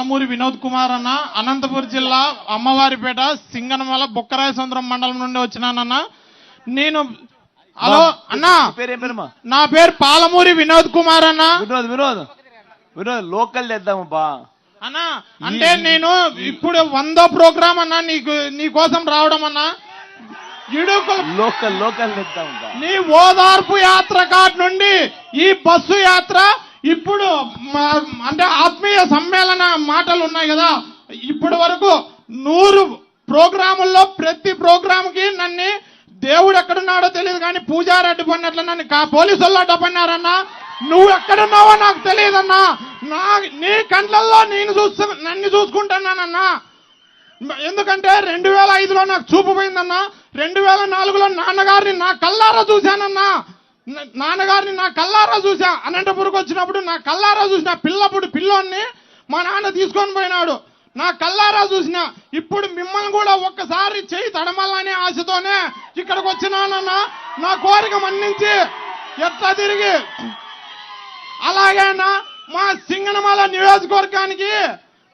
పాలమూరి వినోద్ కుమార్ అన్న, అనంతపురం జిల్లా అమ్మవారిపేట సింగనమల బొక్కరాయ సుందరం మండలం నుండి వచ్చినానన్న. నేను హలో అన్నా, నా పేరు పాలమూరి వినోద్ కుమార్ అన్న. వినోద్ లోకల్ చేద్దామబ్బా అన్నా. అంటే నేను ఇప్పుడు 100వ ప్రోగ్రామ్ అన్నా నీ కోసం రావడం అన్నా. లోకల్ చేద్దామబ్బా. నీ ఓదార్పు యాత్ర కాటి నుండి ఈ బస్సు యాత్ర ఇప్పుడు అంటే ఆత్మీయ సమ్మేళన మాటలు ఉన్నాయి కదా, ఇప్పటి వరకు 100 ప్రోగ్రాముల్లో ప్రతి ప్రోగ్రాముకి నన్ను దేవుడు ఎక్కడున్నాడో తెలియదు కానీ పూజారి అడ్డుపడినట్లు నన్ను పోలీసు వాళ్ళు అడ్డుపడినారన్నా. నువ్వు ఎక్కడున్నావో నాకు తెలియదన్నా. నీ కంట్లల్లో నన్ను చూసుకుంటున్నానన్నా. ఎందుకంటే 2005లో నాకు చూపు పోయిందన్నా. 2004లో నాన్నగారిని నా కల్లారా చూశానన్నా. నాన్నగారిని నా కల్లారా చూసా. అనంతపురంకి వచ్చినప్పుడు నా కల్లారా చూసిన పిల్లోన్ని మా నాన్న తీసుకొని పోయినాడు. నా కల్లారా చూసిన. ఇప్పుడు మిమ్మల్ని కూడా ఒక్కసారి చేయి తడమల్లనే ఆశతోనే ఇక్కడికి వచ్చినానన్నా. నా కోరిక మన్నించి ఎట్లా తిరిగి అలాగేనా మా సింగనమల నియోజకవర్గానికి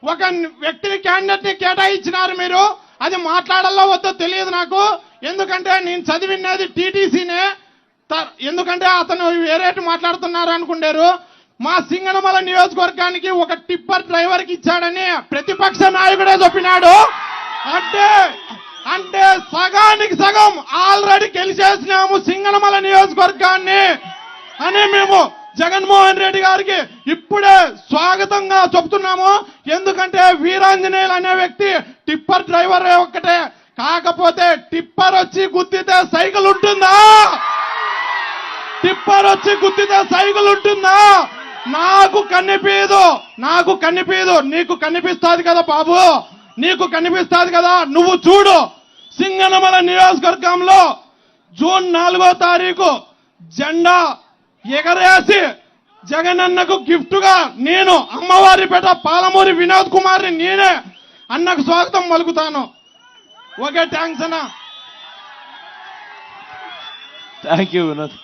ఒక వ్యక్తిని క్యాండిడేట్ ని కేటాయించినారు మీరు. అది మాట్లాడాలో వద్దో తెలియదు నాకు. ఎందుకంటే నేను చదివినది టీటీసీనే. ఎందుకంటే అతను వేరేటి మాట్లాడుతున్నారు అనుకుంటారు. మా సింగనమల నియోజకవర్గానికి ఒక టిప్పర్ డ్రైవర్ కి ఇచ్చాడని ప్రతిపక్ష నాయకుడే చెప్పినాడు. అంటే సగానికి సగం ఆల్రెడీ గెలిచేసినాము సింగనమల నియోజకవర్గాన్ని అని మేము జగన్మోహన్ రెడ్డి గారికి ఇప్పుడే స్వాగతంగా చెప్తున్నాము. ఎందుకంటే వీరాంజనేయులు అనే వ్యక్తి టిప్పర్ డ్రైవర్ ఒక్కటే. కాకపోతే టిప్పర్ వచ్చి గుద్దితే సైకిల్ ఉంటుందా? టిప్పర్ వచ్చి గుద్దితే సైకిల్ ఉంటుందా? నాకు కనిపించదు. నీకు కనిపిస్తుంది కదా బాబు, నీకు కనిపిస్తుంది కదా. నువ్వు చూడు, సింగనమల నియోజకవర్గంలో జూన్ 4వ తారీఖు జెండా ఎగరేసి జగనన్నకు గిఫ్ట్ గా నేను అమ్మవారిపేట పాలమూరి వినోద్ కుమార్ని నేనే అన్నకు స్వాగతం పలుకుతాను. ఓకే, థ్యాంక్స్ అన్న. Thank you Vinod.